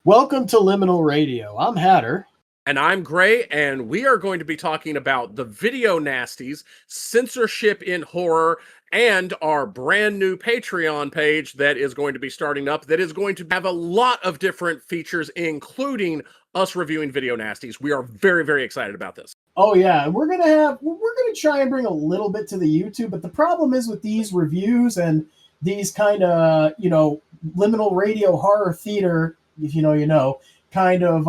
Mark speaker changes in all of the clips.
Speaker 1: Welcome to Liminal Radio. I'm Hatter.
Speaker 2: And I'm Gray, and we are going to be talking about the video nasties, censorship in horror, and our brand new Patreon page that is going to be starting up that is going to have a lot of different features, including us reviewing video nasties. We are very, very excited about this.
Speaker 1: Oh yeah, we're gonna try and bring a little bit to the YouTube, but the problem is with these reviews and these kind of liminal radio horror theater, if you know, kind of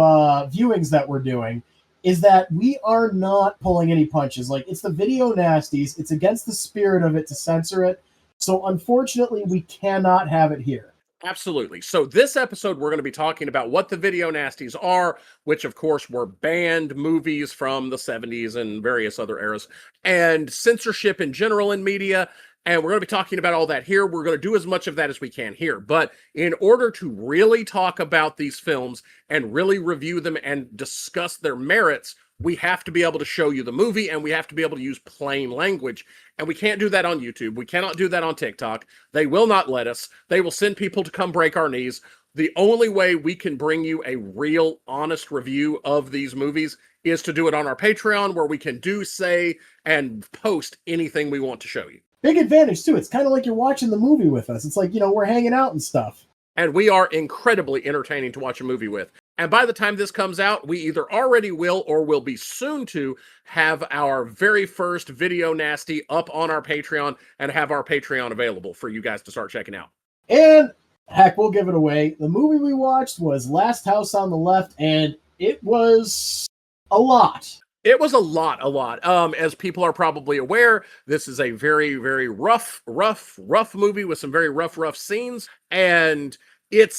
Speaker 1: viewings that we're doing, is that we are not pulling any punches. Like, it's the video nasties. It's against the spirit of it to censor it. So unfortunately, we cannot have it here.
Speaker 2: Absolutely. So this episode, we're going to be talking about what the video nasties are, which of course were banned movies from the 70s and various other eras, and censorship in general in media. And we're going to be talking about all that here. We're going to do as much of that as we can here. But in order to really talk about these films and really review them and discuss their merits, we have to be able to show you the movie, and we have to be able to use plain language. And we can't do that on YouTube. We cannot do that on TikTok. They will not let us. They will send people to come break our knees. The only way we can bring you a real, honest review of these movies is to do it on our Patreon, where we can do, say, and post anything we want to show you.
Speaker 1: Big advantage, too. It's kind of like you're watching the movie with us. It's like, we're hanging out and stuff.
Speaker 2: And we are incredibly entertaining to watch a movie with. And by the time this comes out, we either already will or will be soon to have our very first video nasty up on our Patreon and have our Patreon available for you guys to start checking out.
Speaker 1: And heck, we'll give it away. The movie we watched was Last House on the Left, and it was a lot.
Speaker 2: It was a lot. As people are probably aware, this is a very, very rough movie with some very rough scenes. And it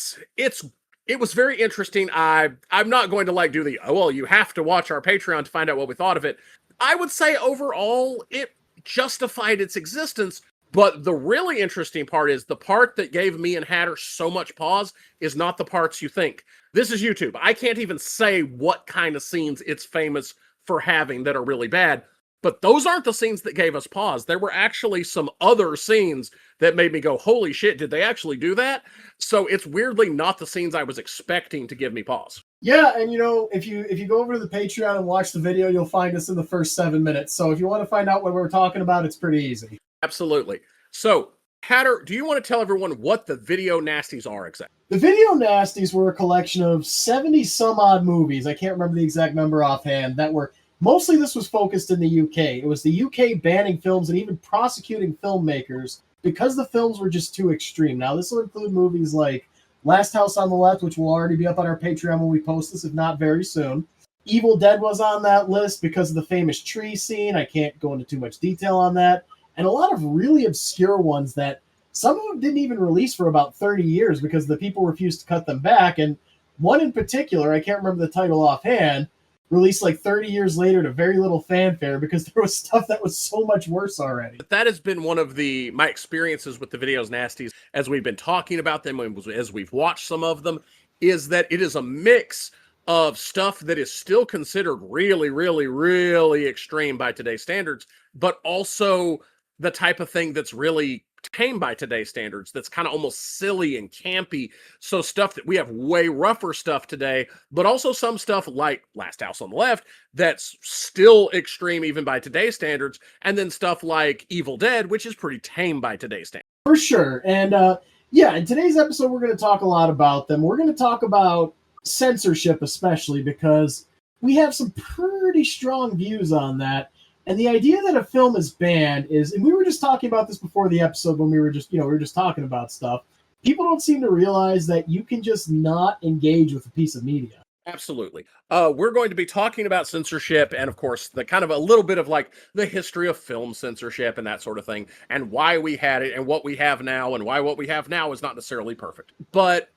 Speaker 2: was very interesting. I'm not going to do you have to watch our Patreon to find out what we thought of it. I would say overall, it justified its existence. But the really interesting part is the part that gave me and Hatter so much pause is not the parts you think. This is YouTube. I can't even say what kind of scenes it's famous for having that are really bad. But those aren't the scenes that gave us pause. There were actually some other scenes that made me go, holy shit, did they actually do that? So it's weirdly not the scenes I was expecting to give me pause.
Speaker 1: Yeah, and if you go over to the Patreon and watch the video, you'll find us in the first 7 minutes. So if you want to find out what we're talking about, it's pretty easy.
Speaker 2: Absolutely. So, Hatter, do you want to tell everyone what the video nasties are exactly?
Speaker 1: The video nasties were a collection of 70 some odd movies. I can't remember the exact number offhand. That were mostly, this was focused in the UK. It was the UK banning films and even prosecuting filmmakers because the films were just too extreme. Now, this will include movies like Last House on the Left, which will already be up on our Patreon when we post this, if not very soon. Evil Dead was on that list because of the famous tree scene. I can't go into too much detail on that. And a lot of really obscure ones that some of them didn't even release for about 30 years because the people refused to cut them back. And one in particular, I can't remember the title offhand, released like 30 years later to very little fanfare because there was stuff that was so much worse already.
Speaker 2: That has been one of my experiences with the videos nasties as we've been talking about them, as we've watched some of them, is that it is a mix of stuff that is still considered really, really, really extreme by today's standards, but also the type of thing that's really tame by today's standards, that's kind of almost silly and campy. So stuff that we have way rougher stuff today, but also some stuff like Last House on the Left that's still extreme even by today's standards, and then stuff like Evil Dead, which is pretty tame by today's standards.
Speaker 1: For sure. And in today's episode, we're going to talk a lot about them. We're going to talk about censorship especially because we have some pretty strong views on that. And the idea that a film is banned is, and we were just talking about this before the episode when we were just talking about stuff. People don't seem to realize that you can just not engage with a piece of media.
Speaker 2: Absolutely. We're going to be talking about censorship and, of course, the kind of a little bit of the history of film censorship and that sort of thing, and why we had it and what we have now, and why what we have now is not necessarily perfect. But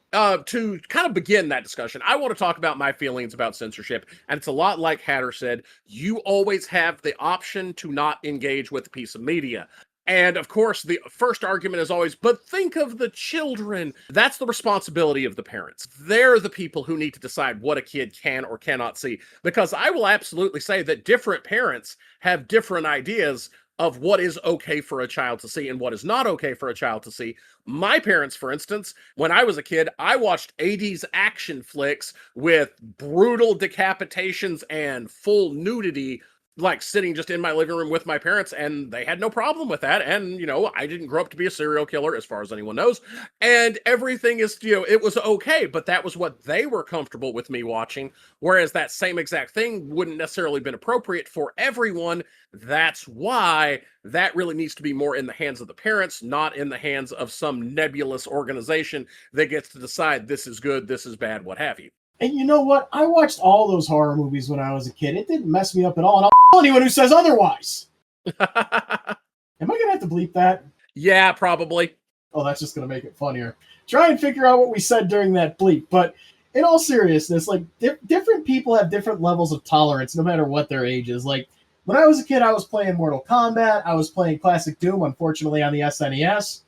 Speaker 2: to kind of begin that discussion, I want to talk about my feelings about censorship. And it's a lot like Hatter said, you always have the option to not engage with a piece of media. And of course, the first argument is always, but think of the children. That's the responsibility of the parents. They're the people who need to decide what a kid can or cannot see. Because I will absolutely say that different parents have different ideas of what is okay for a child to see and what is not okay for a child to see. My parents, for instance, when I was a kid, I watched 80s action flicks with brutal decapitations and full nudity, like sitting just in my living room with my parents, and they had no problem with that. And, I didn't grow up to be a serial killer, as far as anyone knows. And everything is, it was okay, but that was what they were comfortable with me watching. Whereas that same exact thing wouldn't necessarily been appropriate for everyone. That's why that really needs to be more in the hands of the parents, not in the hands of some nebulous organization that gets to decide this is good, this is bad, what have you.
Speaker 1: And you know what? I watched all those horror movies when I was a kid. It didn't mess me up at all. And I'll tell anyone who says otherwise. Am I going to have to bleep that?
Speaker 2: Yeah, probably.
Speaker 1: Oh, that's just going to make it funnier. Try and figure out what we said during that bleep. But in all seriousness, like different people have different levels of tolerance no matter what their age is. Like when I was a kid, I was playing Mortal Kombat. I was playing classic Doom, unfortunately, on the SNES.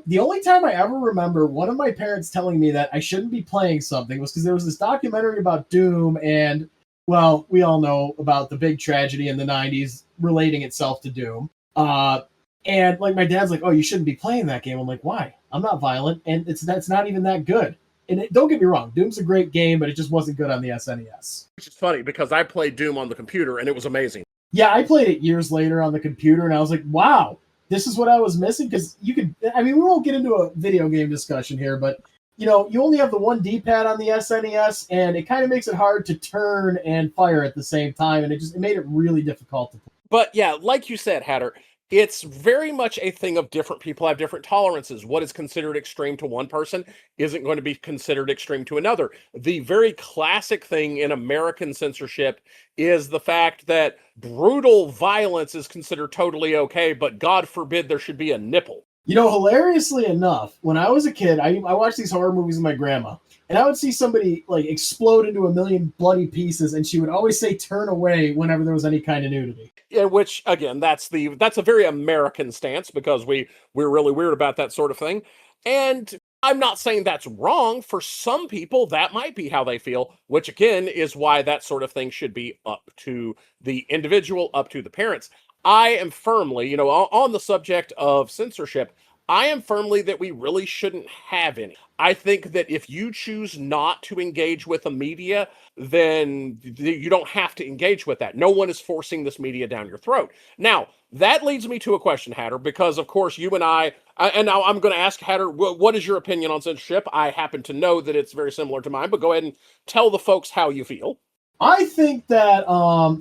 Speaker 1: The only time I ever remember one of my parents telling me that I shouldn't be playing something was because there was this documentary about Doom, and, well, we all know about the big tragedy in the 90s relating itself to Doom. And, like, my dad's like, oh, you shouldn't be playing that game. I'm like, why? I'm not violent, and that's not even that good. And don't get me wrong, Doom's a great game, but it just wasn't good on the SNES.
Speaker 2: Which is funny, because I played Doom on the computer, and it was amazing.
Speaker 1: Yeah, I played it years later on the computer, and I was like, wow, this is what I was missing. Because we won't get into a video game discussion here, but you only have the one D-pad on the SNES, and it kind of makes it hard to turn and fire at the same time, and it made it really difficult to play.
Speaker 2: But yeah, like you said, Hatter, it's very much a thing of different people have different tolerances. What is considered extreme to one person isn't going to be considered extreme to another. The very classic thing in American censorship is the fact that brutal violence is considered totally okay, but God forbid there should be a nipple.
Speaker 1: Hilariously enough, when I was a kid, I watched these horror movies with my grandma, and I would see somebody like explode into a million bloody pieces, and she would always say "turn away" whenever there was any kind of nudity.
Speaker 2: Yeah, which again, that's a very American stance, because we're really weird about that sort of thing. And I'm not saying that's wrong. For some people, that might be how they feel, which again is why that sort of thing should be up to the individual, up to the parents. I am firmly, on the subject of censorship, I am firmly that we really shouldn't have any. I think that if you choose not to engage with the media, then you don't have to engage with that. No one is forcing this media down your throat. Now, that leads me to a question, Hatter, because of course you and and now I'm going to ask Hatter, what is your opinion on censorship? I happen to know that it's very similar to mine, but go ahead and tell the folks how you feel.
Speaker 1: I think that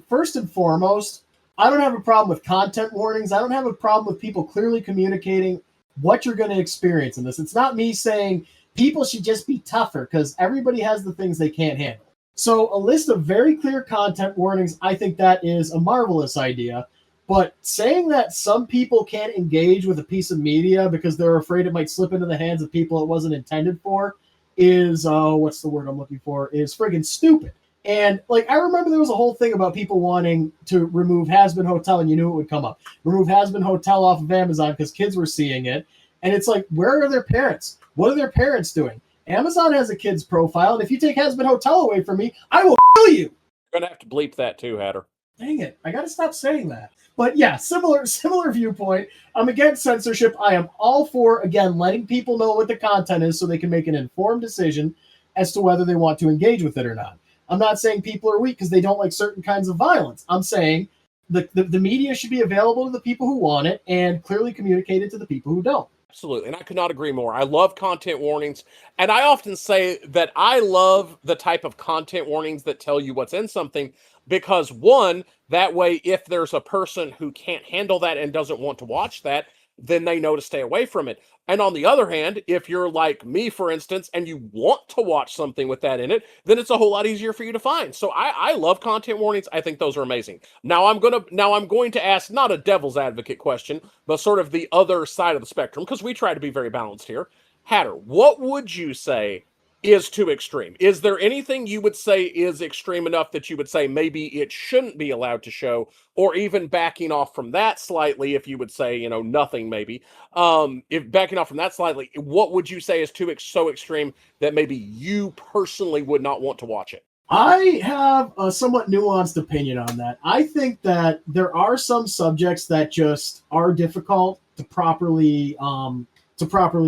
Speaker 1: first and foremost, I don't have a problem with content warnings. I don't have a problem with people clearly communicating what you're going to experience in this. It's not me saying people should just be tougher, because everybody has the things they can't handle. So a list of very clear content warnings, I think that is a marvelous idea. But saying that some people can't engage with a piece of media because they're afraid it might slip into the hands of people it wasn't intended for is, what's the word I'm looking for, is friggin' stupid. And like, I remember there was a whole thing about people wanting to remove Has Been Hotel, and you knew it would come up. Remove Has Been Hotel off of Amazon because kids were seeing it. And it's like, where are their parents? What are their parents doing? Amazon has a kid's profile, and if you take Has Been Hotel away from me, I will kill you.
Speaker 2: You're gonna have to bleep that too, Hatter.
Speaker 1: Dang it, I gotta stop saying that. But yeah, similar viewpoint. I'm against censorship. I am all for, again, letting people know what the content is so they can make an informed decision as to whether they want to engage with it or not. I'm not saying people are weak because they don't like certain kinds of violence. I'm saying the media should be available to the people who want it and clearly communicated to the people who don't.
Speaker 2: Absolutely, and I could not agree more. I love content warnings, and I often say that I love the type of content warnings that tell you what's in something, because one, that way, if there's a person who can't handle that and doesn't want to watch that, then they know to stay away from it. And on the other hand, if you're like me, for instance, and you want to watch something with that in it, then it's a whole lot easier for you to find. So I love content warnings. I think those are amazing. Now I'm going to ask not a devil's advocate question, but sort of the other side of the spectrum, because we try to be very balanced here. Hatter, what would you say is too extreme? Is there anything you would say is extreme enough that you would say maybe it shouldn't be allowed to show, or even backing off from that slightly, if you would say, nothing maybe, if backing off from that slightly, what would you say is so extreme that maybe you personally would not want to watch it?
Speaker 1: I have a somewhat nuanced opinion on that. I think that there are some subjects that just are difficult to properly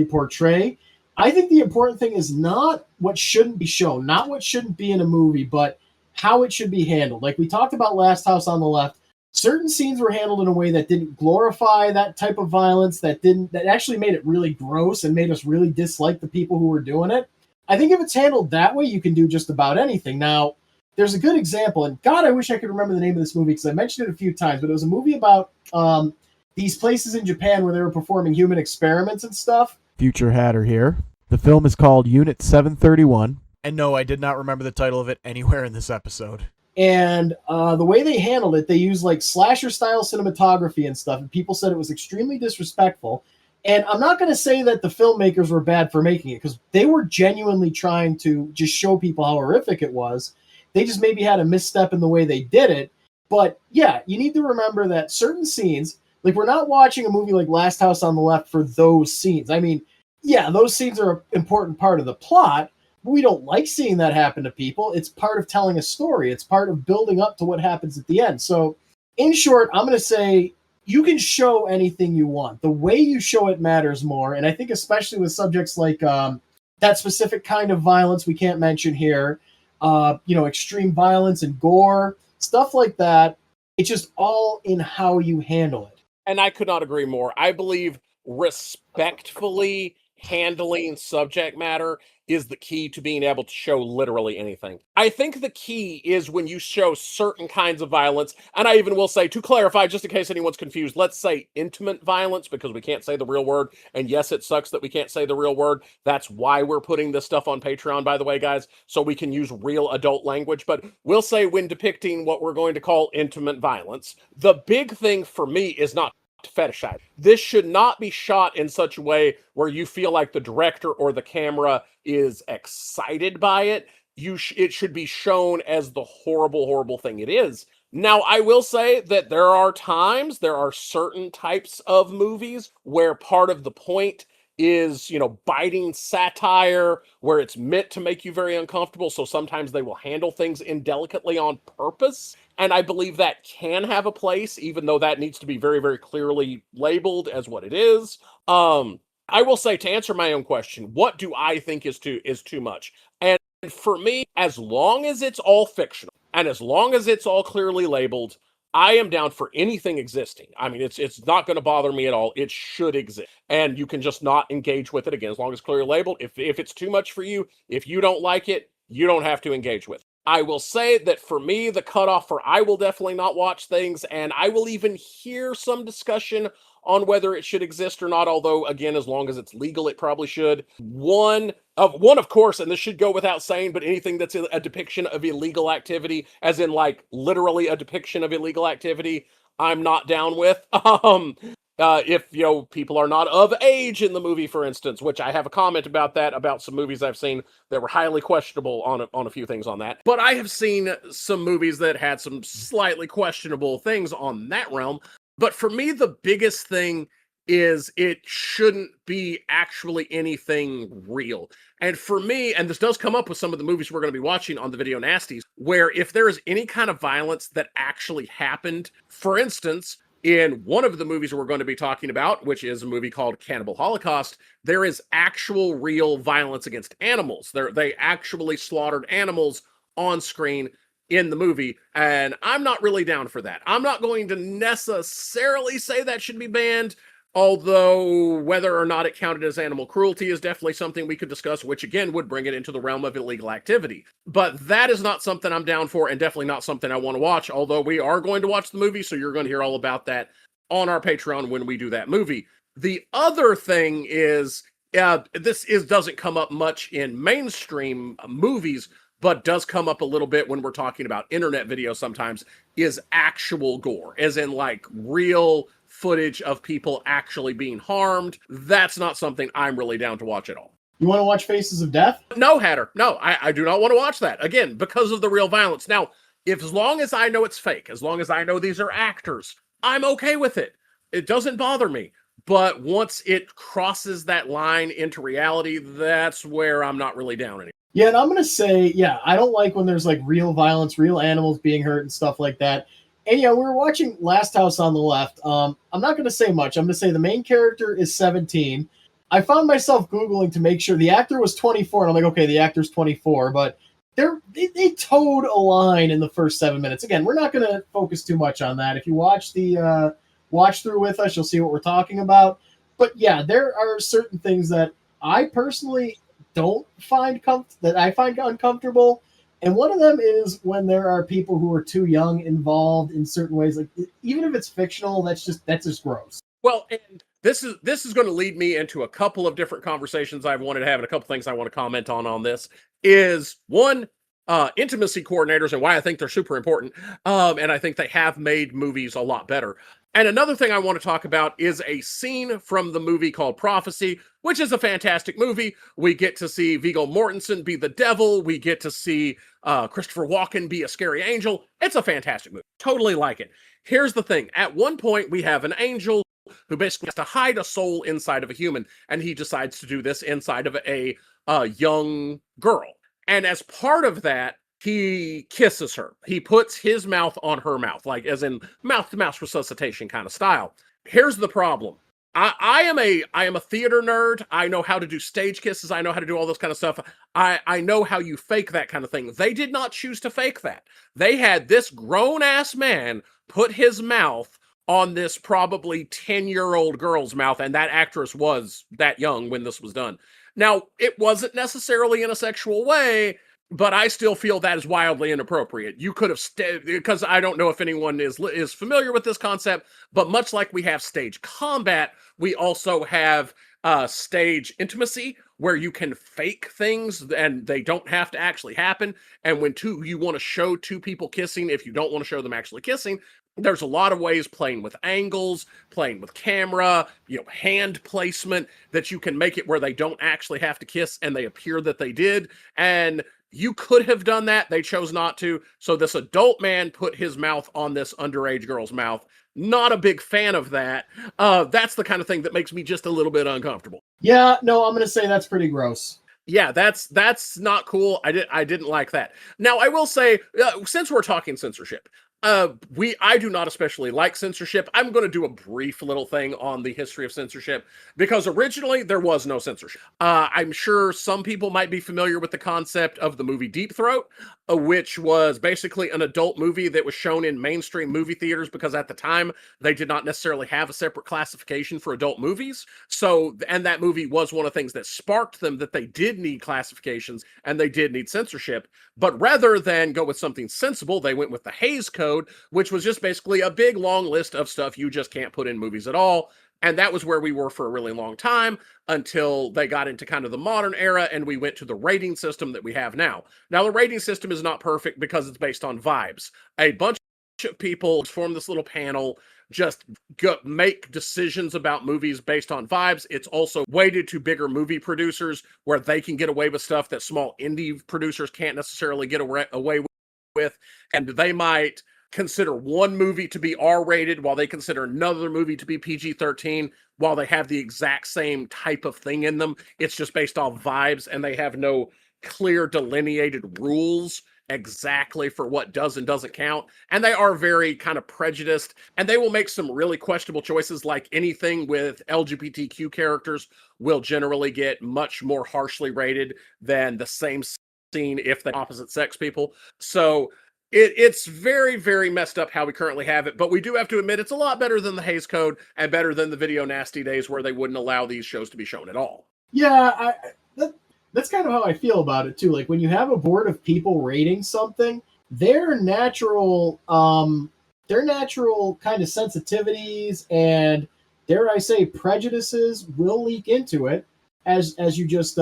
Speaker 1: portray. I think the important thing is not what shouldn't be shown, not what shouldn't be in a movie, but how it should be handled. Like we talked about Last House on the Left, certain scenes were handled in a way that didn't glorify that type of violence, that actually made it really gross and made us really dislike the people who were doing it. I think if it's handled that way, you can do just about anything. Now, there's a good example, and God, I wish I could remember the name of this movie because I mentioned it a few times, but it was a movie about these places in Japan where they were performing human experiments and stuff.
Speaker 3: Future Hatter here. The film is called Unit 731. And no, I did not remember the title of it anywhere in this episode.
Speaker 1: And the way they handled it, they used like slasher style cinematography and stuff, and people said it was extremely disrespectful. And I'm not going to say that the filmmakers were bad for making it because they were genuinely trying to just show people how horrific it was. They just maybe had a misstep in the way they did it. But yeah, you need to remember that certain scenes, like we're not watching a movie like Last House on the Left for those scenes. I mean, yeah, those scenes are an important part of the plot, but we don't like seeing that happen to people. It's part of telling a story. It's part of building up to what happens at the end. So in short, I'm going to say you can show anything you want. The way you show it matters more. And I think especially with subjects like that specific kind of violence we can't mention here, extreme violence and gore, stuff like that, it's just all in how you handle it.
Speaker 2: And I could not agree more. I believe respectfully handling subject matter is the key to being able to show literally anything. I think the key is when you show certain kinds of violence, and I even will say, to clarify, just in case anyone's confused, let's say intimate violence, because we can't say the real word, and yes, it sucks that we can't say the real word. That's why we're putting this stuff on Patreon, by the way, guys, so we can use real adult language, but we'll say when depicting what we're going to call intimate violence, the big thing for me is not to fetishize. This should not be shot in such a way where you feel like the director or the camera is excited by it. It should be shown as the horrible, horrible thing it is. Now, I will say that there are certain types of movies where part of the point is, biting satire, where it's meant to make you very uncomfortable. So sometimes they will handle things indelicately on purpose. And I believe that can have a place, even though that needs to be very, very clearly labeled as what it is. I will say, to answer my own question, what do I think is too much? And for me, as long as it's all fictional and as long as it's all clearly labeled, I am down for anything existing. I mean, it's not going to bother me at all. It should exist. And you can just not engage with it again, as long as it's clearly labeled. If it's too much for you, if you don't like it, you don't have to engage with it. I will say that for me, the cutoff for I will definitely not watch things, and I will even hear some discussion on whether it should exist or not, although, again, as long as it's legal, it probably should. One, of course, and this should go without saying, but anything that's a depiction of illegal activity, as in, like, literally a depiction of illegal activity, I'm not down with. If, people are not of age in the movie, for instance, which I have a comment about that, about some movies I've seen that were highly questionable on a few things on that. But I have seen some movies that had some slightly questionable things on that realm. But for me, the biggest thing is it shouldn't be actually anything real. And for me, and this does come up with some of the movies we're going to be watching on the Video Nasties, where if there is any kind of violence that actually happened, for instance, in one of the movies we're going to be talking about, which is a movie called Cannibal Holocaust, there is actual real violence against animals. They actually slaughtered animals on screen in the movie, and I'm not really down for that. I'm not going to necessarily say that should be banned, although whether or not it counted as animal cruelty is definitely something we could discuss, which again would bring it into the realm of illegal activity. But that is not something I'm down for, and definitely not something I want to watch, although we are going to watch the movie, so you're going to hear all about that on our Patreon when we do that movie. The other thing is, doesn't come up much in mainstream movies, but does come up a little bit when we're talking about internet videos sometimes, is actual gore, as in like real footage of people actually being harmed. That's not something I'm really down to watch at all.
Speaker 1: You want to watch Faces of Death?
Speaker 2: No, Hatter. No, I do not want to watch that. Again, because of the real violence. Now, as long as I know it's fake, as long as I know these are actors, I'm okay with it. It doesn't bother me. But once it crosses that line into reality, that's where I'm not really down anymore.
Speaker 1: Yeah, and I'm gonna say, yeah, I don't like when there's like real violence, real animals being hurt and stuff like that. And yeah, we were watching Last House on the Left. I'm not gonna say much. I'm gonna say the main character is 17. I found myself Googling to make sure the actor was 24, and I'm like, okay, the actor's 24, but they towed a line in the first 7 minutes. Again, we're not gonna focus too much on that. If you watch the watch through with us, you'll see what we're talking about. But yeah, there are certain things that I personally don't find that I find uncomfortable. And one of them is when there are people who are too young involved in certain ways. Like even if it's fictional, that's just gross.
Speaker 2: Well, and this is going to lead me into a couple of different conversations I've wanted to have, and a couple things I want to comment on this. Is one, intimacy coordinators and why I think they're super important. And I think they have made movies a lot better. And another thing I want to talk about is a scene from the movie called Prophecy, which is a fantastic movie. We get to see Viggo Mortensen be the devil. We get to see Christopher Walken be a scary angel. It's a fantastic movie. Totally like it. Here's the thing. At one point, we have an angel who basically has to hide a soul inside of a human, and he decides to do this inside of a young girl. And as part of that, he kisses her. He puts his mouth on her mouth, like as in mouth-to-mouth resuscitation kind of style. Here's the problem. I am a theater nerd. I know how to do stage kisses. I know how to do all this kind of stuff. I know how you fake that kind of thing. They did not choose to fake that. They had this grown-ass man put his mouth on this probably 10-year-old girl's mouth, and that actress was that young when this was done. Now, it wasn't necessarily in a sexual way, but I still feel that is wildly inappropriate. You could have because I don't know if anyone is familiar with this concept, but much like we have stage combat, we also have stage intimacy where you can fake things and they don't have to actually happen. And when you want to show two people kissing, if you don't want to show them actually kissing, there's a lot of ways, playing with angles, playing with camera, hand placement, that you can make it where they don't actually have to kiss and they appear that they did. And you could have done that. They chose not to. So this adult man put his mouth on this underage girl's mouth. Not a big fan of that. That's the kind of thing that makes me just a little bit uncomfortable.
Speaker 1: Yeah, no, I'm going to say that's pretty gross.
Speaker 2: Yeah, that's not cool. I didn't like that. Now, I will say, since we're talking censorship, I do not especially like censorship. I'm going to do a brief little thing on the history of censorship, because originally there was no censorship. I'm sure some people might be familiar with the concept of the movie Deep Throat, which was basically an adult movie that was shown in mainstream movie theaters because at the time they did not necessarily have a separate classification for adult movies. So, and that movie was one of the things that sparked them that they did need classifications and they did need censorship. But rather than go with something sensible, they went with the Hays Code, which was just basically a big long list of stuff you just can't put in movies at all. And that was where we were for a really long time until they got into kind of the modern era and we went to the rating system that we have now. Now, the rating system is not perfect because it's based on vibes. A bunch of people form this little panel, just make decisions about movies based on vibes. It's also weighted to bigger movie producers where they can get away with stuff that small indie producers can't necessarily get away with. And they might consider one movie to be R-rated while they consider another movie to be PG-13 while they have the exact same type of thing in them. It's just based off vibes and they have no clear delineated rules exactly for what does and doesn't count. And they are very kind of prejudiced, and they will make some really questionable choices. Like anything with LGBTQ characters will generally get much more harshly rated than the same scene if they're opposite sex people. So it's very, very messed up how we currently have it, but we do have to admit it's a lot better than the Hays Code and better than the Video Nasty days where they wouldn't allow these shows to be shown at all.
Speaker 1: Yeah, that's kind of how I feel about it too. Like when you have a board of people rating something, their natural kind of sensitivities and, dare I say, prejudices will leak into it, as you just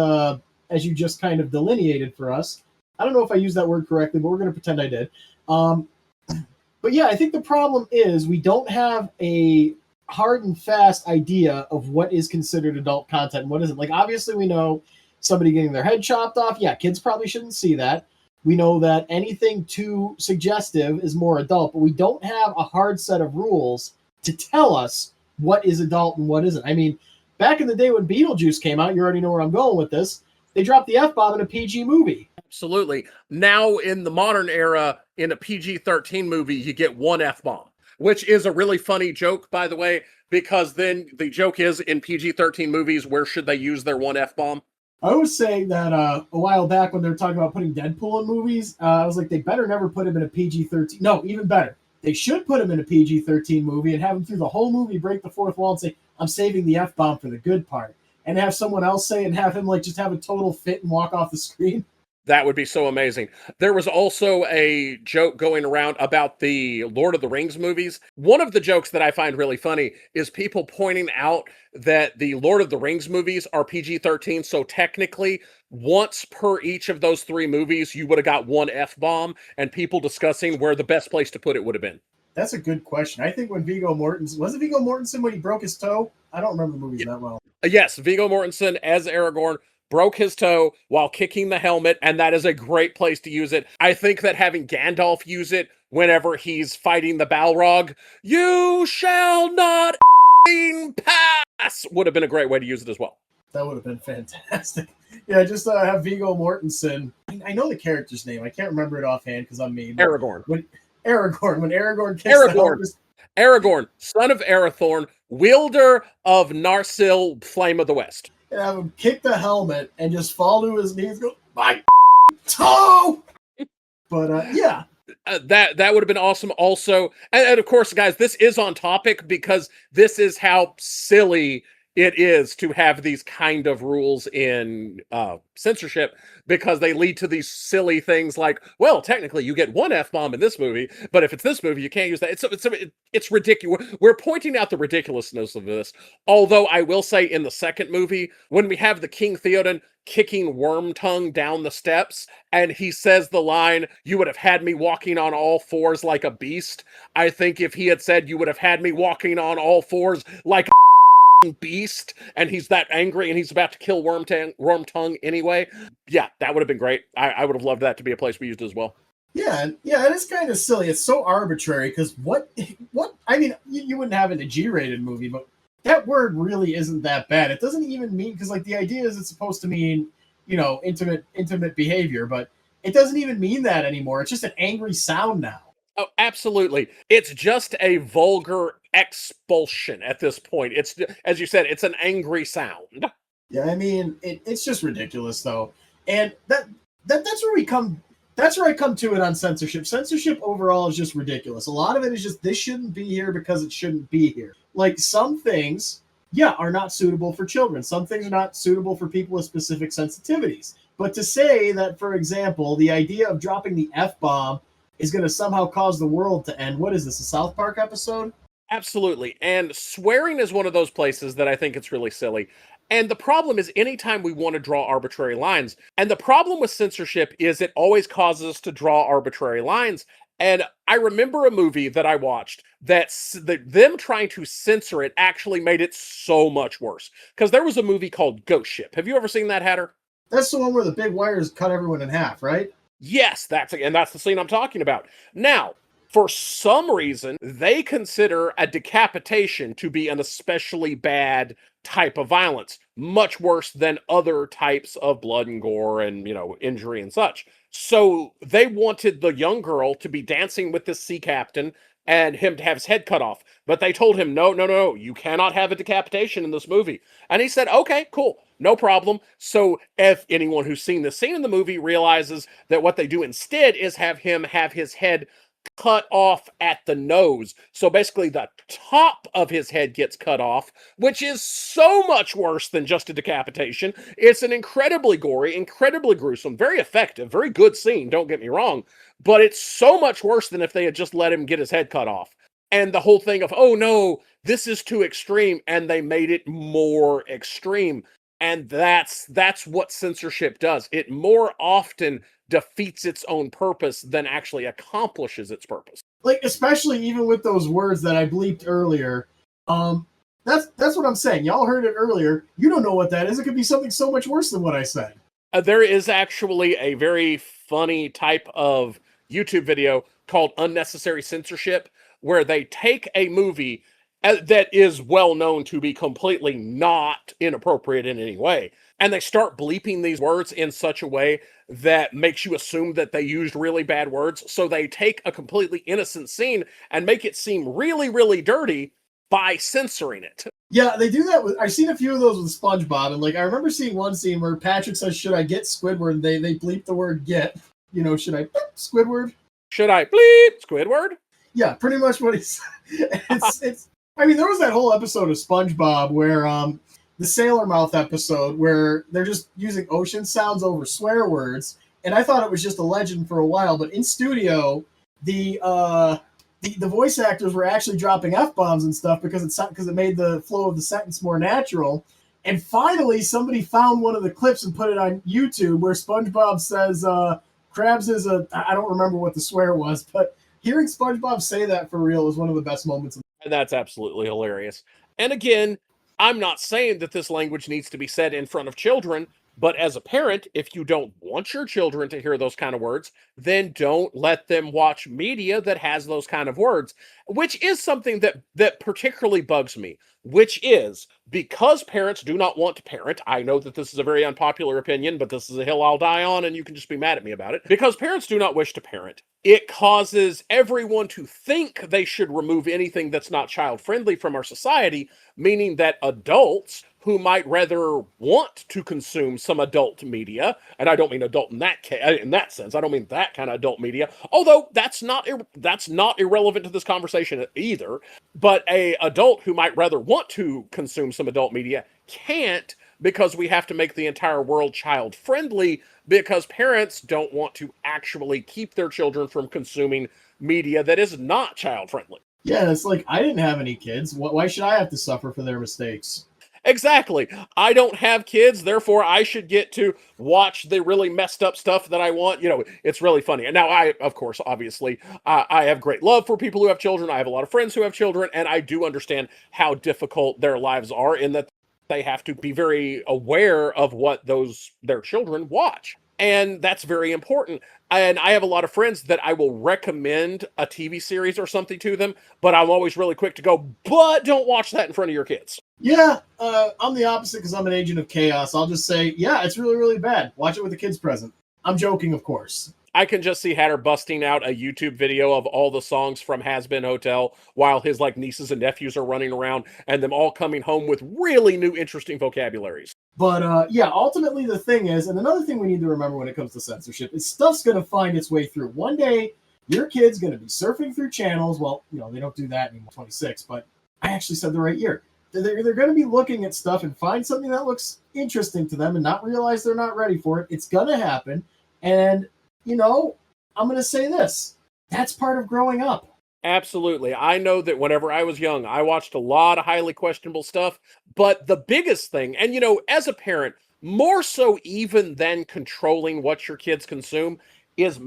Speaker 1: kind of delineated for us. I don't know if I used that word correctly, but we're going to pretend I did. But yeah, I think the problem is we don't have a hard and fast idea of what is considered adult content and what isn't. Like, obviously, we know somebody getting their head chopped off. Yeah, kids probably shouldn't see that. We know that anything too suggestive is more adult, but we don't have a hard set of rules to tell us what is adult and what isn't. I mean, back in the day when Beetlejuice came out, you already know where I'm going with this. they dropped the F-bomb in a PG movie.
Speaker 2: Absolutely. Now, in the modern era, in a PG-13 movie, you get one F-bomb, which is a really funny joke, by the way, because then the joke is in PG-13 movies, where should they use their one F-bomb?
Speaker 1: I was saying that a while back when they were talking about putting Deadpool in movies, I was like, they better never put him in a PG-13. No, even better. They should put him in a PG-13 movie and have him through the whole movie break the fourth wall and say, I'm saving the F-bomb for the good part. And have someone else say and have him like just have a total fit and walk off the screen.
Speaker 2: That would be so amazing. There was also a joke going around about the Lord of the Rings movies. One of the jokes that I find really funny is people pointing out that the Lord of the Rings movies are PG-13, so technically, once per each of those 3 movies, you would have got one F-bomb, and people discussing where the best place to put it would have been.
Speaker 1: That's a good question. I think when Viggo Mortensen... Was it Viggo Mortensen when he broke his toe? I don't remember the movies that well.
Speaker 2: Yes, Viggo Mortensen as Aragorn broke his toe while kicking the helmet, and that is a great place to use it. I think that having Gandalf use it whenever he's fighting the Balrog, you shall not pass, would have been a great way to use it as well.
Speaker 1: That would have been fantastic. Yeah, just have Viggo Mortensen. I know the character's name. I can't remember it offhand because I'm mean.
Speaker 2: Aragorn.
Speaker 1: When Aragorn kicks the helmet.
Speaker 2: Aragorn, son of Arathorn, wielder of Narsil, Flame of the West.
Speaker 1: And have him kick the helmet and just fall to his knees and go, my toe! But, yeah.
Speaker 2: That would have been awesome also. And of course, guys, this is on topic because this is how silly it is to have these kind of rules in censorship, because they lead to these silly things like, well, technically you get one F-bomb in this movie, but if it's this movie, you can't use that. It's ridiculous. We're pointing out the ridiculousness of this. Although I will say in the second movie, when we have the King Theoden kicking Wormtongue down the steps, and he says the line, you would have had me walking on all fours like a beast. I think if he had said, you would have had me walking on all fours like a beast, and he's that angry and he's about to kill Wormtongue anyway, yeah, that would have been great. I would have loved that to be a place we used as well.
Speaker 1: Yeah, it is kind of silly. It's so arbitrary because what I mean, you wouldn't have it in a G-rated movie, but that word really isn't that bad. It doesn't even mean, because like the idea is it's supposed to mean, intimate behavior, but it doesn't even mean that anymore. It's just an angry sound now.
Speaker 2: Oh, absolutely. It's just a vulgar expulsion at this point. It's, as you said, it's an angry sound.
Speaker 1: Yeah, I mean, it's just ridiculous though. And that's where we come. That's where I come to it on censorship. Censorship overall is just ridiculous. A lot of it is just, this shouldn't be here because it shouldn't be here. Like some things, are not suitable for children. Some things are not suitable for people with specific sensitivities. But to say that, for example, the idea of dropping the F-bomb is going to somehow cause the world to end. What is this, a South Park episode?
Speaker 2: Absolutely. And swearing is one of those places that I think it's really silly. And the problem is anytime we want to draw arbitrary lines, and the problem with censorship is it always causes us to draw arbitrary lines. And I remember a movie that I watched that them trying to censor it actually made it so much worse. Because there was a movie called Ghost Ship. Have you ever seen that, Hatter?
Speaker 1: That's the one where the big wires cut everyone in half, right?
Speaker 2: Yes, that's the scene I'm talking about. Now, for some reason, they consider a decapitation to be an especially bad type of violence, much worse than other types of blood and gore and, injury and such. So they wanted the young girl to be dancing with this sea captain and him to have his head cut off. But they told him, no, you cannot have a decapitation in this movie. And he said, okay, cool, no problem. So if anyone who's seen this scene in the movie realizes that what they do instead is have him have his head cut off at the nose. So basically the top of his head gets cut off, which is so much worse than just a decapitation. It's an incredibly gory, incredibly gruesome, very effective, very good scene, don't get me wrong, but it's so much worse than if they had just let him get his head cut off. And the whole thing of, oh no, this is too extreme, and they made it more extreme. And that's what censorship does. It more often defeats its own purpose than actually accomplishes its purpose.
Speaker 1: Like, especially even with those words that I bleeped earlier. That's what I'm saying. Y'all heard it earlier. You don't know what that is. It could be something so much worse than what I said.
Speaker 2: There is actually a very funny type of YouTube video called Unnecessary Censorship, where they take a movie that is well known to be completely not inappropriate in any way. And they start bleeping these words in such a way that makes you assume that they used really bad words. So they take a completely innocent scene and make it seem really, really dirty by censoring it.
Speaker 1: Yeah, they do that with. I've seen a few of those with SpongeBob, and like I remember seeing one scene where Patrick says, "Should I get Squidward?" And they bleep the word "get." You know, should I beep Squidward?
Speaker 2: Should I bleep Squidward?
Speaker 1: Yeah, pretty much what he said. It's. I mean, there was that whole episode of SpongeBob where the Sailor Mouth episode where they're just using ocean sounds over swear words, and I thought it was just a legend for a while, but in studio, the voice actors were actually dropping F-bombs and stuff because it made the flow of the sentence more natural. And finally, somebody found one of the clips and put it on YouTube where SpongeBob says, Krabs is a... I don't remember what the swear was, but hearing SpongeBob say that for real is one of the best moments.
Speaker 2: And that's absolutely hilarious. And again, I'm not saying that this language needs to be said in front of children, but as a parent, if you don't want your children to hear those kind of words, then don't let them watch media that has those kind of words, which is something that particularly bugs me, which is because parents do not want to parent. I know that this is a very unpopular opinion, but this is a hill I'll die on, and you can just be mad at me about it. Because parents do not wish to parent, it causes everyone to think they should remove anything that's not child-friendly from our society, meaning that adults who might rather want to consume some adult media, and I don't mean adult in that sense. I don't mean that kind of adult media, although that's not irrelevant to this conversation either. But a adult who might rather want to consume some adult media can't, because we have to make the entire world child friendly, because parents don't want to actually keep their children from consuming media that is not child friendly.
Speaker 1: Yeah, it's like, I didn't have any kids. Why should I have to suffer for their mistakes?
Speaker 2: Exactly. I don't have kids, therefore I should get to watch the really messed up stuff that I want. You know, it's really funny. And now of course, obviously, I have great love for people who have children. I have a lot of friends who have children, and I do understand how difficult their lives are in that they have to be very aware of what their children watch. And that's very important. And I have a lot of friends that I will recommend a TV series or something to them, but I'm always really quick to go, but don't watch that in front of your kids.
Speaker 1: Yeah, I'm the opposite because I'm an agent of chaos. I'll just say, yeah, it's really, really bad. Watch it with the kids present. I'm joking, of course.
Speaker 2: I can just see Hatter busting out a YouTube video of all the songs from Has Been Hotel while his nieces and nephews are running around, and them all coming home with really new, interesting vocabularies.
Speaker 1: But yeah, ultimately the thing is, and another thing we need to remember when it comes to censorship is stuff's going to find its way through. One day, your kid's going to be surfing through channels. Well, they don't do that anymore, 26, but I actually said the right year. They're going to be looking at stuff and find something that looks interesting to them and not realize they're not ready for it. It's going to happen. And, I'm going to say this. That's part of growing up.
Speaker 2: Absolutely. I know that whenever I was young, I watched a lot of highly questionable stuff. But the biggest thing, and as a parent, more so even than controlling what your kids consume, is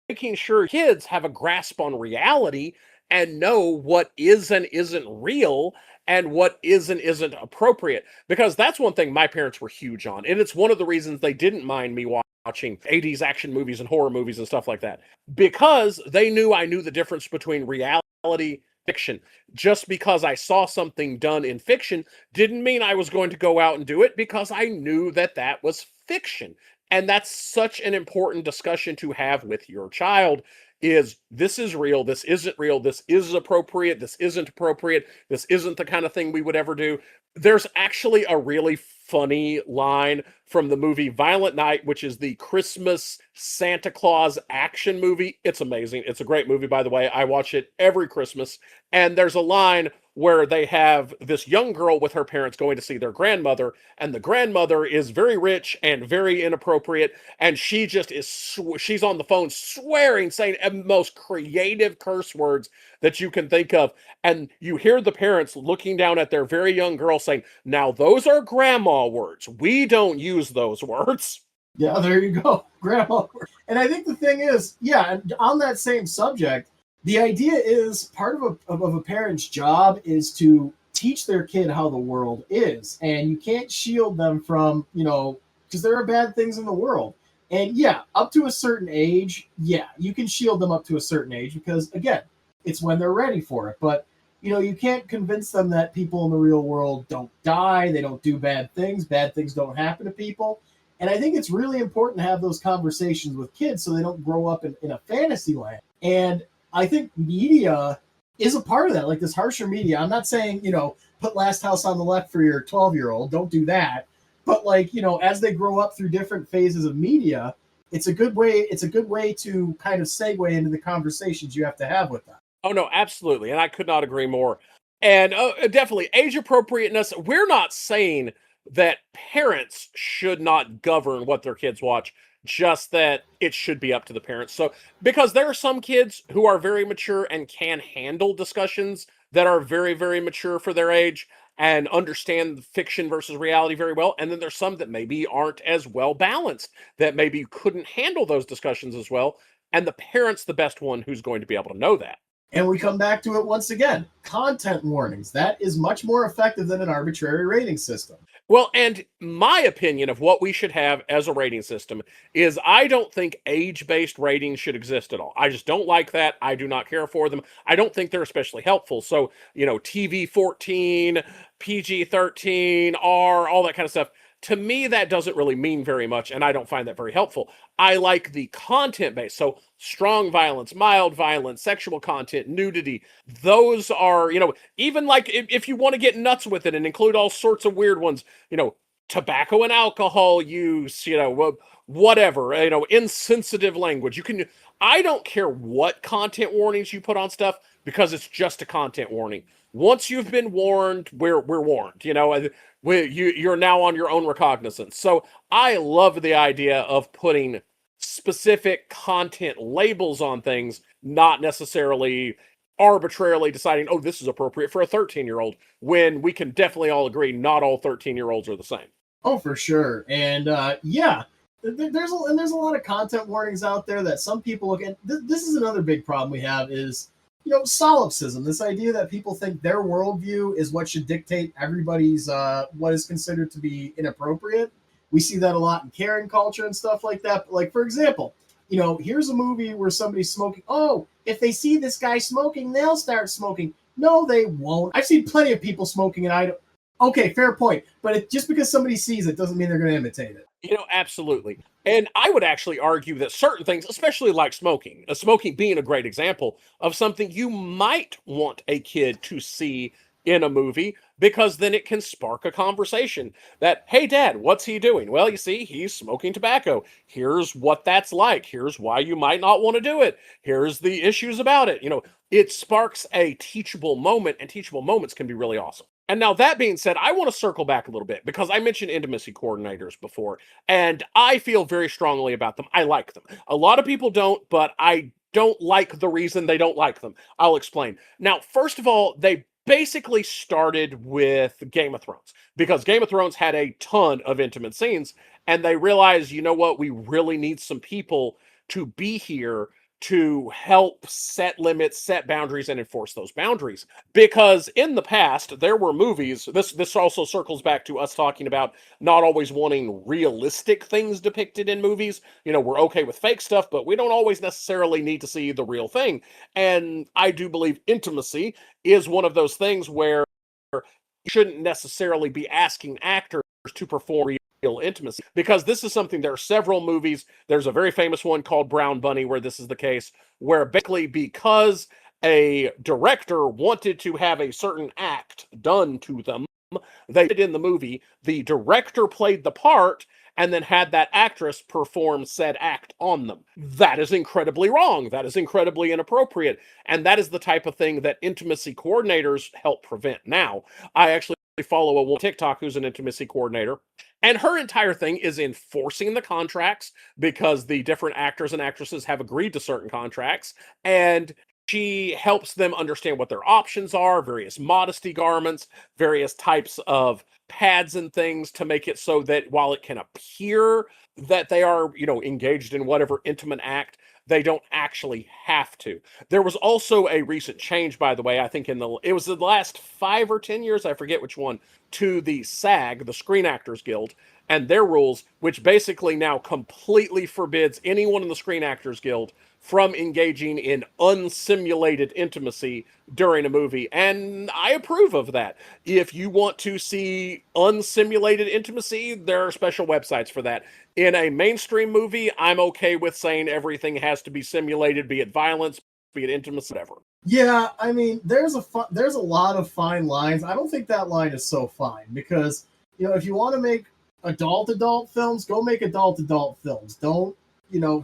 Speaker 2: making sure kids have a grasp on reality and know what is and isn't real and what is and isn't appropriate. Because that's one thing my parents were huge on. And it's one of the reasons they didn't mind me watching 80s action movies and horror movies and stuff like that. Because they knew I knew the difference between reality fiction. Just because I saw something done in fiction didn't mean I was going to go out and do it, because I knew that that was fiction. And that's such an important discussion to have with your child. Is this is real, this isn't real, this is appropriate, this isn't appropriate, this isn't the kind of thing we would ever do. There's actually a really funny line from the movie Violent Night, which is the Christmas Santa Claus action movie. It's amazing. It's a great movie, by the way. I watch it every Christmas. And there's a line where they have this young girl with her parents going to see their grandmother, and the grandmother is very rich and very inappropriate, and she just she's on the phone swearing, saying the most creative curse words that you can think of, and you hear the parents looking down at their very young girl saying, now those are grandma words. We don't use those words.
Speaker 1: Yeah, there you go. Grandma. And I think the thing is, yeah, on that same subject, the idea is part of a parent's job is to teach their kid how the world is. And you can't shield them from, because there are bad things in the world. And yeah, up to a certain age, yeah, you can shield them up to a certain age because, again, it's when they're ready for it. But You can't convince them that people in the real world don't die, they don't do bad things don't happen to people. And I think it's really important to have those conversations with kids so they don't grow up in a fantasy land. And I think media is a part of that, like this harsher media. I'm not saying, put Last House on the Left for your 12-year-old. Don't do that. But like, as they grow up through different phases of media, it's a good way to kind of segue into the conversations you have to have with them.
Speaker 2: Oh no, absolutely, and I could not agree more. And definitely age appropriateness. We're not saying that parents should not govern what their kids watch, just that it should be up to the parents. So, because there are some kids who are very mature and can handle discussions that are very, very mature for their age and understand fiction versus reality very well. And then there's some that maybe aren't as well balanced, that maybe couldn't handle those discussions as well. And the parent's the best one who's going to be able to know that.
Speaker 1: And we come back to it once again. Content warnings. That is much more effective than an arbitrary rating system.
Speaker 2: Well, and my opinion of what we should have as a rating system is I don't think age-based ratings should exist at all. I just don't like that. I do not care for them. I don't think they're especially helpful. So, TV 14, PG 13, R, all that kind of stuff. To me, that doesn't really mean very much, and I don't find that very helpful. I like the content base. So, strong violence, mild violence, sexual content, nudity. Those are, even like if you want to get nuts with it and include all sorts of weird ones, tobacco and alcohol use, whatever, insensitive language. I don't care what content warnings you put on stuff because it's just a content warning. Once you've been warned, we're warned, you're now on your own recognizance. So I love the idea of putting specific content labels on things, not necessarily arbitrarily deciding, oh, this is appropriate for a 13-year-old, when we can definitely all agree not all 13-year-olds are the same.
Speaker 1: Oh, for sure. And there's a lot of content warnings out there that some people look at. This is another big problem we have is, solipsism, this idea that people think their worldview is what should dictate everybody's what is considered to be inappropriate. We see that a lot in caring culture and stuff like that. Like, for example, here's a movie where somebody's smoking. Oh, if they see this guy smoking, they'll start smoking. No, they won't. I've seen plenty of people smoking, and I don't. Okay, fair point. But just because somebody sees it doesn't mean they're going to imitate it.
Speaker 2: Absolutely. And I would actually argue that certain things, especially like smoking being a great example of something you might want a kid to see in a movie, because then it can spark a conversation that, hey, Dad, what's he doing? Well, you see, he's smoking tobacco. Here's what that's like. Here's why you might not want to do it. Here's the issues about it. It sparks a teachable moment, and teachable moments can be really awesome. And now that being said, I want to circle back a little bit because I mentioned intimacy coordinators before, and I feel very strongly about them. I like them. A lot of people don't, but I don't like the reason they don't like them. I'll explain. Now, first of all, they basically started with Game of Thrones because Game of Thrones had a ton of intimate scenes, and they realized, you know what, we really need some people to be here to help set limits, set boundaries, and enforce those boundaries. Because in the past, there were movies, this also circles back to us talking about not always wanting realistic things depicted in movies. We're okay with fake stuff, but we don't always necessarily need to see the real thing. And I do believe intimacy is one of those things where you shouldn't necessarily be asking actors to perform intimacy, because this is something, there are several movies. There's a very famous one called Brown Bunny where this is the case, where basically because a director wanted to have a certain act done to them, they did in the movie, the director played the part and then had that actress perform said act on them. That is incredibly wrong. That is incredibly inappropriate. And that is the type of thing that intimacy coordinators help prevent. Now, I actually follow a woman on TikTok who's an intimacy coordinator, and her entire thing is enforcing the contracts because the different actors and actresses have agreed to certain contracts, and she helps them understand what their options are, various modesty garments, various types of pads and things to make it so that while it can appear that they are, engaged in whatever intimate act, they don't actually have to. There was also a recent change, by the way, I think it was the last 5 or 10 years, I forget which one, to the SAG, the Screen Actors Guild, and their rules, which basically now completely forbids anyone in the Screen Actors Guild from engaging in unsimulated intimacy during a movie. And I approve of that. If you want to see unsimulated intimacy, there are special websites for that. In a mainstream movie, I'm okay with saying everything has to be simulated, be it violence, be it intimacy, whatever.
Speaker 1: Yeah, I mean, there's a lot of fine lines. I don't think that line is so fine because, if you want to make adult films, go make adult films. Don't,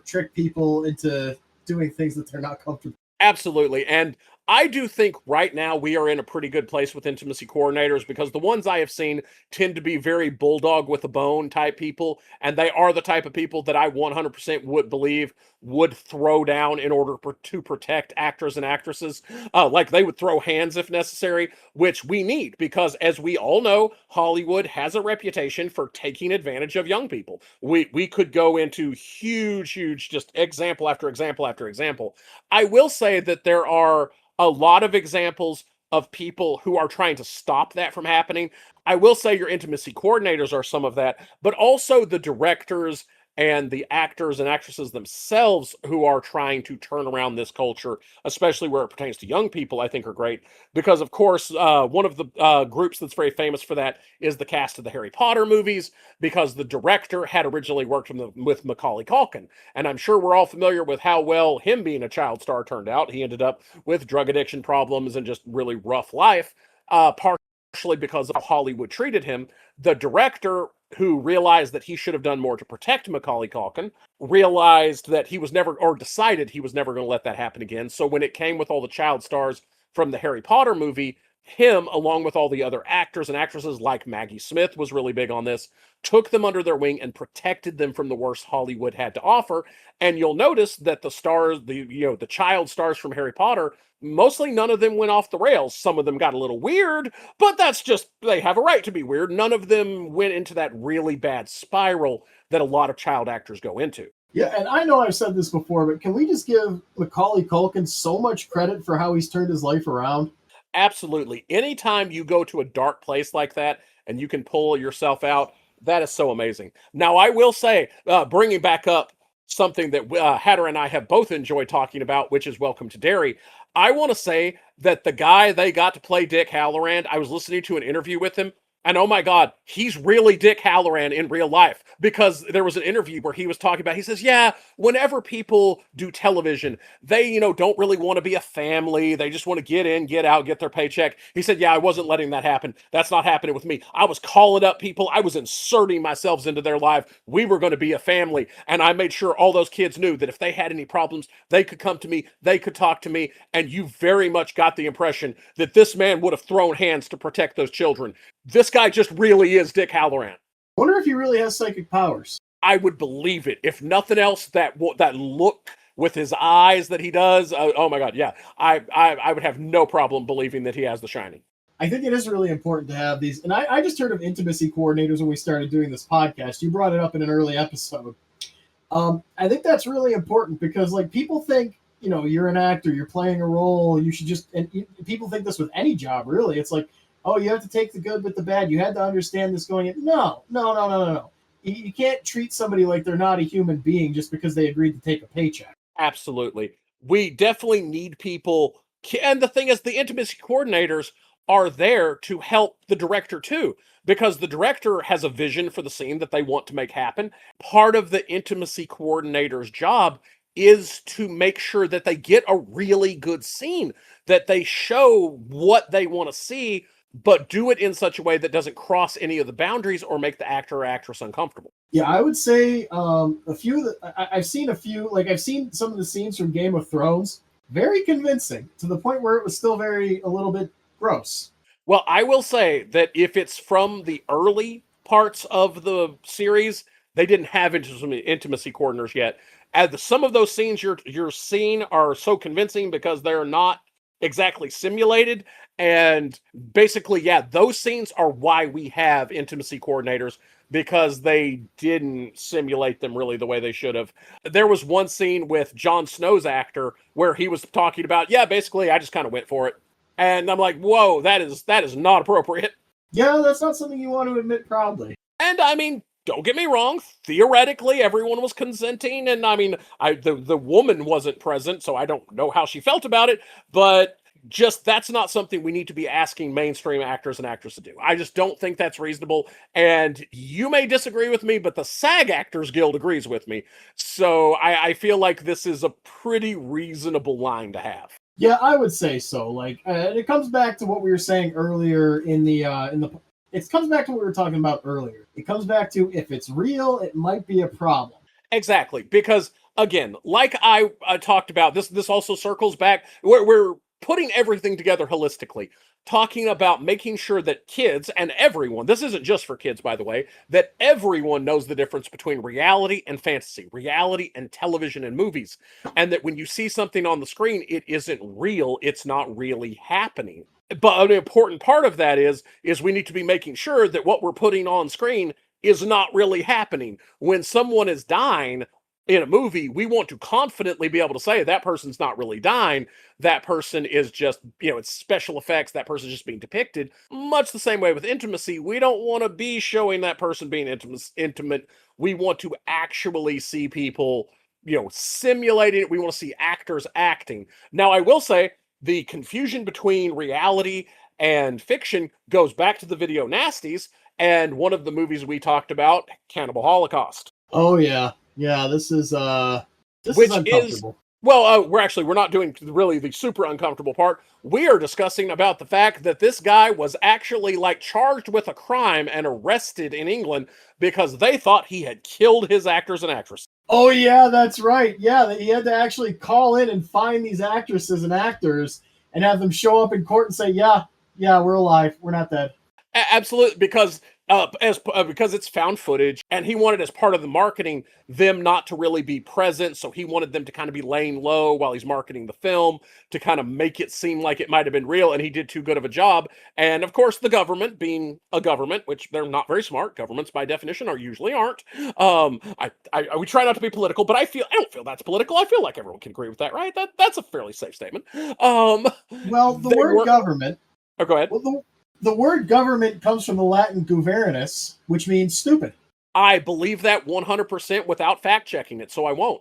Speaker 1: trick people into doing things that they're not comfortable.
Speaker 2: Absolutely. And I do think right now we are in a pretty good place with intimacy coordinators, because the ones I have seen tend to be very bulldog with a bone type people. And they are the type of people that I 100% would believe would throw down in order to protect actors and actresses. Like they would throw hands if necessary, which we need, because as we all know, Hollywood has a reputation for taking advantage of young people. We could go into huge, just example after example after example. I will say that there are a lot of examples of people who are trying to stop that from happening. I will say your intimacy coordinators are some of that, but also the directors and the actors and actresses themselves who are trying to turn around this culture, especially where it pertains to young people, I think are great. Because, of course, one of the groups that's very famous for that is the cast of the Harry Potter movies, because the director had originally worked with Macaulay Culkin. And I'm sure we're all familiar with how well him being a child star turned out. He ended up with drug addiction problems and just really rough life, partially because of how Hollywood treated him. The director, who realized that he should have done more to protect Macaulay Culkin, realized that he was never, or decided he was never going to let that happen again. So when it came with all the child stars from the Harry Potter movie, him, along with all the other actors and actresses like Maggie Smith, was really big on this, took them under their wing and protected them from the worst Hollywood had to offer. And you'll notice that the stars, the child stars from Harry Potter, mostly none of them went off the rails. Some of them got a little weird, but that's just, they have a right to be weird. None of them went into that really bad spiral that a lot of child actors go into.
Speaker 1: Yeah, and I know I've said this before, but can we just give Macaulay Culkin so much credit for how he's turned his life around?
Speaker 2: Absolutely. Anytime you go to a dark place like that and you can pull yourself out, that is so amazing. Now, I will say, bringing back up something that Hatter and I have both enjoyed talking about, which is Welcome to Derry, I want to say that the guy they got to play Dick Halloran, I was listening to an interview with him, and oh my God, he's really Dick Halloran in real life, because there was an interview where he was talking about, he says, yeah, whenever people do television, they, don't really want to be a family. They just want to get in, get out, get their paycheck. He said, yeah, I wasn't letting that happen. That's not happening with me. I was calling up people. I was inserting myself into their life. We were going to be a family. And I made sure all those kids knew that if they had any problems, they could come to me, they could talk to me. And you very much got the impression that this man would have thrown hands to protect those children. This guy just really is Dick Halloran.
Speaker 1: I wonder if he really has psychic powers.
Speaker 2: I would believe it. If nothing else, that look with his eyes that he does. Oh my God, yeah. I would have no problem believing that he has the Shining.
Speaker 1: I think it is really important to have these. And I just heard of intimacy coordinators when we started doing this podcast. You brought it up in an early episode. I think that's really important because, like, people think, you're an actor, you're playing a role, you should just, and people think this with any job, really. It's like, oh, you have to take the good with the bad. You had to understand this going in. No. You can't treat somebody like they're not a human being just because they agreed to take a paycheck.
Speaker 2: Absolutely. We definitely need people. And the thing is, the intimacy coordinators are there to help the director too, because the director has a vision for the scene that they want to make happen. Part of the intimacy coordinator's job is to make sure that they get a really good scene, that they show what they want to see, but do it in such a way that doesn't cross any of the boundaries or make the actor or actress uncomfortable.
Speaker 1: Yeah, I would say a few that I've seen a few, like I've seen some of the scenes from Game of Thrones, very convincing to the point where it was still a little bit gross.
Speaker 2: Well, I will say that if it's from the early parts of the series, they didn't have intimacy coordinators yet. And some of those scenes you're seeing are so convincing because they're not exactly simulated. And basically, yeah, those scenes are why we have intimacy coordinators, because they didn't simulate them really the way they should have. There was one scene with Jon Snow's actor where he was talking about, yeah, basically I just kind of went for it. And I'm like, whoa, that is not appropriate.
Speaker 1: Yeah, that's not something you want to admit proudly.
Speaker 2: And I mean, don't get me wrong, theoretically everyone was consenting, and I mean, the woman wasn't present, so I don't know how she felt about it, but just that's not something we need to be asking mainstream actors and actresses to do. I just don't think that's reasonable. And you may disagree with me, but the SAG Actors Guild agrees with me. So I feel like this is a pretty reasonable line to have.
Speaker 1: Yeah, I would say so. Like, it comes back to what we were saying earlier in the. It comes back to what we were talking about earlier. It comes back to if it's real, it might be a problem.
Speaker 2: Exactly, because again, like I talked about, this also circles back. We're putting everything together holistically, talking about making sure that kids and everyone, this isn't just for kids, by the way, that everyone knows the difference between reality and fantasy, reality and television and movies, and that when you see something on the screen, it isn't real, it's not really happening. But an important part of that is we need to be making sure that what we're putting on screen is not really happening. When someone is dying in a movie, we want to confidently be able to say that person's not really dying. That person is just, it's special effects. That person's just being depicted. Much the same way with intimacy. We don't want to be showing that person being intimate. We want to actually see people, simulating it. We want to see actors acting. Now, I will say the confusion between reality and fiction goes back to the video nasties. And one of the movies we talked about, Cannibal Holocaust.
Speaker 1: Oh yeah, this is uncomfortable.
Speaker 2: We're not doing really the super uncomfortable part. We are discussing about the fact that this guy was actually charged with a crime and arrested in England because they thought he had killed his actors and actresses.
Speaker 1: Oh yeah, that's right. Yeah, he had to actually call in and find these actresses and actors and have them show up in court and say, yeah, we're alive, we're not dead.
Speaker 2: Absolutely, because it's found footage, and he wanted, as part of the marketing, them not to really be present, so he wanted them to kind of be laying low while he's marketing the film to kind of make it seem like it might have been real, and he did too good of a job. And of course, the government, being a government, which they're not very smart, governments by definition usually aren't. We try not to be political, but I don't feel that's political. I feel like everyone can agree with that, right? That's a fairly safe statement.
Speaker 1: Well, the word government.
Speaker 2: Oh, go ahead.
Speaker 1: Well, the word government comes from the Latin governus, which means stupid.
Speaker 2: I believe that 100% without fact checking it, so I won't.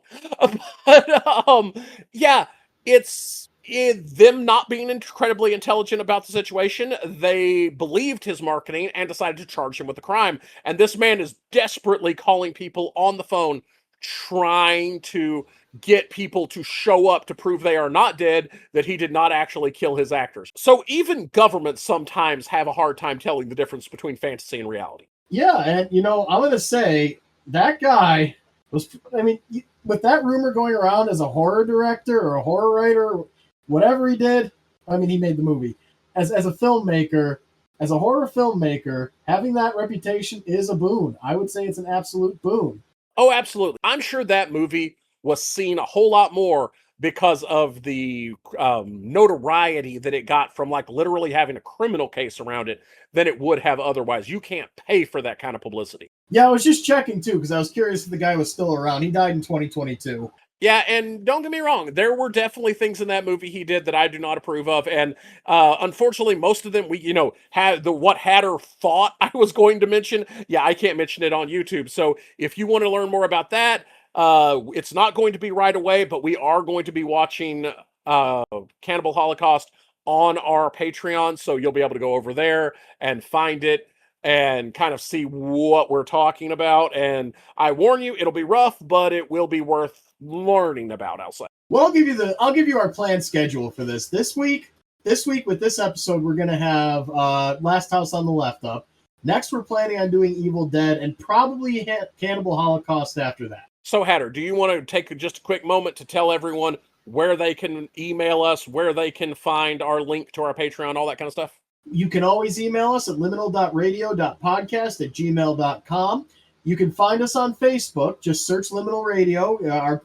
Speaker 2: But it's them not being incredibly intelligent about the situation. They believed his marketing and decided to charge him with a crime. And this man is desperately calling people on the phone, trying to get people to show up to prove they are not dead, that he did not actually kill his actors. So even governments sometimes have a hard time telling the difference between fantasy and reality.
Speaker 1: Yeah, and I'm going to say that guy was, with that rumor going around as a horror director or a horror writer, whatever he did, he made the movie. As a filmmaker, as a horror filmmaker, having that reputation is a boon. I would say it's an absolute boon.
Speaker 2: Oh, absolutely. I'm sure that movie was seen a whole lot more because of the notoriety that it got from literally having a criminal case around it than it would have otherwise. You can't pay for that kind of publicity.
Speaker 1: Yeah, I was just checking too because I was curious if the guy was still around. He died in 2022.
Speaker 2: Yeah, and don't get me wrong, there were definitely things in that movie he did that I do not approve of, and unfortunately, most of them had the what Hatter thought I was going to mention. Yeah, I can't mention it on YouTube. So if you want to learn more about that, it's not going to be right away, but we are going to be watching Cannibal Holocaust on our Patreon, so you'll be able to go over there and find it and kind of see what we're talking about. And I warn you, it'll be rough, but it will be worth learning about, I'll say.
Speaker 1: Well, I'll give you our planned schedule for this. This week with this episode, we're gonna have Last House on the Left up. Next, we're planning on doing Evil Dead and probably Cannibal Holocaust after that.
Speaker 2: So, Hatter, do you want to take just a quick moment to tell everyone where they can email us, where they can find our link to our Patreon, all that kind of stuff?
Speaker 1: You can always email us at liminal.radio.podcast@gmail.com. You can find us on Facebook. Just search Liminal Radio.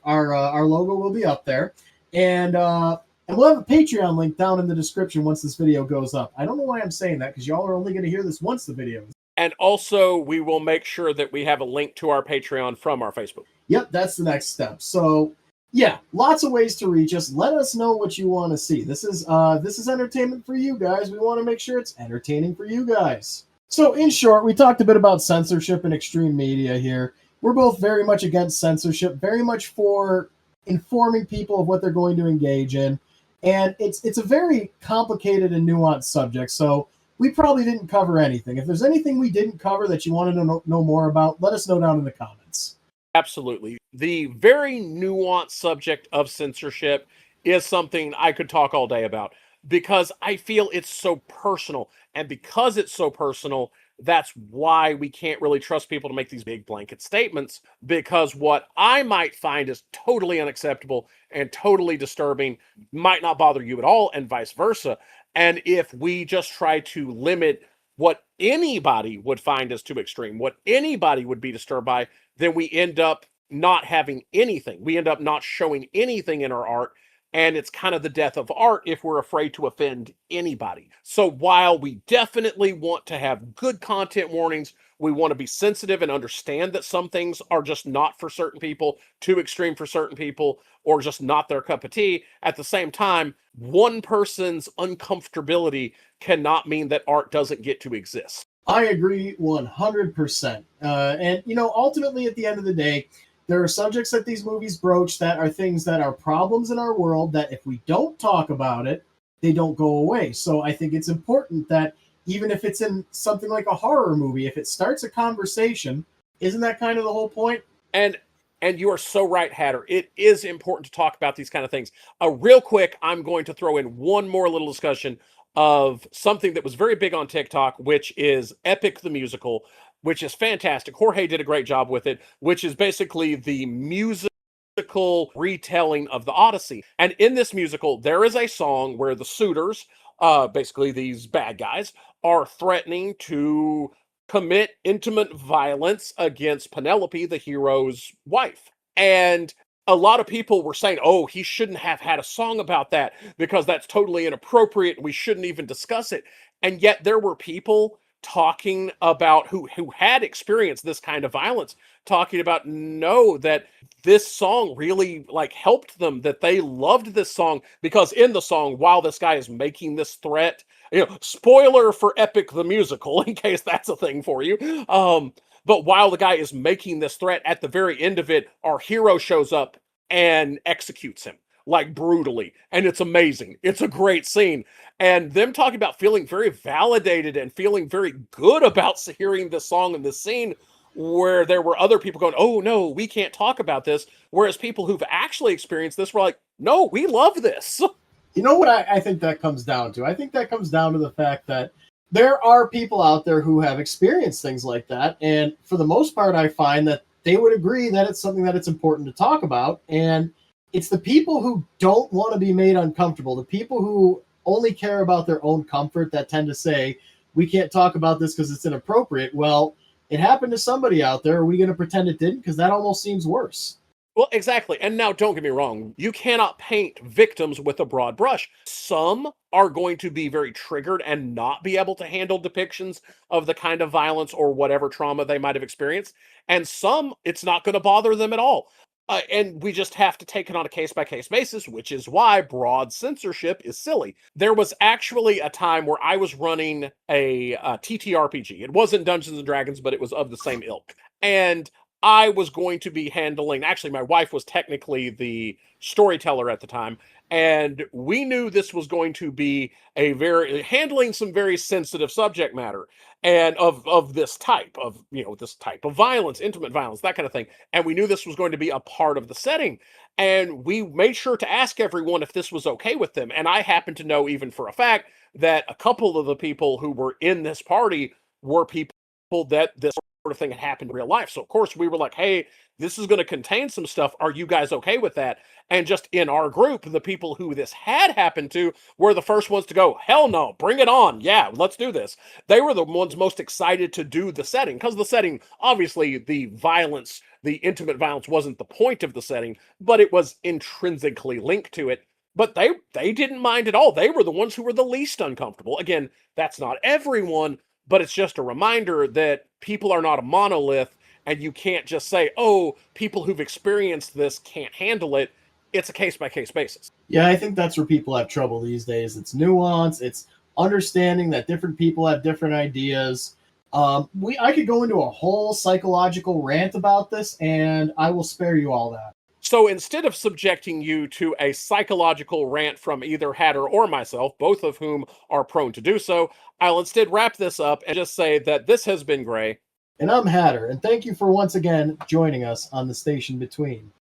Speaker 1: Our logo will be up there. And we'll have a Patreon link down in the description once this video goes up. I don't know why I'm saying that, because y'all are only going to hear this once the video is.
Speaker 2: And also, we will make sure that we have a link to our Patreon from our Facebook.
Speaker 1: Yep, that's the next step. So, yeah, lots of ways to reach us. Let us know what you want to see. This is entertainment for you guys. We want to make sure it's entertaining for you guys. So, in short, we talked a bit about censorship and extreme media here. We're both very much against censorship, very much for informing people of what they're going to engage in. And it's a very complicated and nuanced subject. So, we probably didn't cover anything. If there's anything we didn't cover that you wanted to know more about, let us know down in the comments.
Speaker 2: Absolutely. The very nuanced subject of censorship is something I could talk all day about because I feel it's so personal. And because it's so personal, that's why we can't really trust people to make these big blanket statements. Because what I might find is totally unacceptable and totally disturbing might not bother you at all, and vice versa. And if we just try to limit what anybody would find as too extreme, what anybody would be disturbed by, then we end up not having anything. We end up not showing anything in our art. And it's kind of the death of art if we're afraid to offend anybody. So while we definitely want to have good content warnings, we want to be sensitive and understand that some things are just not for certain people, too extreme for certain people, or just not their cup of tea. At the same time, one person's uncomfortability cannot mean that art doesn't get to exist.
Speaker 1: I agree 100%. And, ultimately, at the end of the day, there are subjects that these movies broach that are things that are problems in our world that if we don't talk about it, they don't go away. So I think it's important that even if it's in something like a horror movie, if it starts a conversation, isn't that kind of the whole point?
Speaker 2: And you are so right, Hatter. It is important to talk about these kind of things. Real quick, I'm going to throw in one more little discussion of something that was very big on TikTok, which is Epic the Musical, which is fantastic. Jorge did a great job with it, which is basically the musical retelling of the Odyssey. And in this musical, there is a song where the suitors, basically these bad guys, are threatening to commit intimate violence against Penelope, the hero's wife. And a lot of people were saying, oh, he shouldn't have had a song about that because that's totally inappropriate. We shouldn't even discuss it. And yet there were people talking about who had experienced this kind of violence, talking about no, that this song really like helped them, that they loved this song because in the song, while this guy is making this threat, spoiler for Epic the Musical, in case that's a thing for you. But while the guy is making this threat, at the very end of it, our hero shows up and executes him, like brutally. And it's amazing. It's a great scene. And them talking about feeling very validated and feeling very good about hearing this song and this scene, where there were other people going, oh no, we can't talk about this. Whereas people who've actually experienced this were like, no, we love this.
Speaker 1: You know what I think that comes down to? I think that comes down to the fact that there are people out there who have experienced things like that. And for the most part, I find that they would agree that it's something that it's important to talk about. And it's the people who don't want to be made uncomfortable, the people who only care about their own comfort that tend to say, we can't talk about this because it's inappropriate. Well, it happened to somebody out there. Are we going to pretend it didn't? Because that almost seems worse.
Speaker 2: Well, exactly. And now, don't get me wrong. You cannot paint victims with a broad brush. Some are going to be very triggered and not be able to handle depictions of the kind of violence or whatever trauma they might have experienced. And some, it's not going to bother them at all. And we just have to take it on a case-by-case basis, which is why broad censorship is silly. There was actually a time where I was running a TTRPG. It wasn't Dungeons and Dragons, but it was of the same ilk. And I was going to be handling, actually, my wife was technically the storyteller at the time, and we knew this was going to be handling some very sensitive subject matter and of this type of, this type of violence, intimate violence, that kind of thing. And we knew this was going to be a part of the setting. And we made sure to ask everyone if this was okay with them. And I happen to know, even for a fact, that a couple of the people who were in this party were people that this sort of thing had happened in real life. So of course we were like, hey, this is going to contain some stuff. Are you guys okay with that? And just in our group, the people who this had happened to were the first ones to go, hell no, bring it on. Yeah, let's do this. They were the ones most excited to do the setting, because the setting, obviously the violence, the intimate violence wasn't the point of the setting, but it was intrinsically linked to it. But they didn't mind at all. They were the ones who were the least uncomfortable. Again, that's not everyone, but it's just a reminder that people are not a monolith, and you can't just say, oh, people who've experienced this can't handle it. It's a case-by-case basis.
Speaker 1: Yeah, I think that's where people have trouble these days. It's nuance, it's understanding that different people have different ideas. I could go into a whole psychological rant about this, and I will spare you all that.
Speaker 2: So instead of subjecting you to a psychological rant from either Hatter or myself, both of whom are prone to do so, I'll instead wrap this up and just say that this has been Gray.
Speaker 1: And I'm Hatter, and thank you for once again joining us on the Station Between.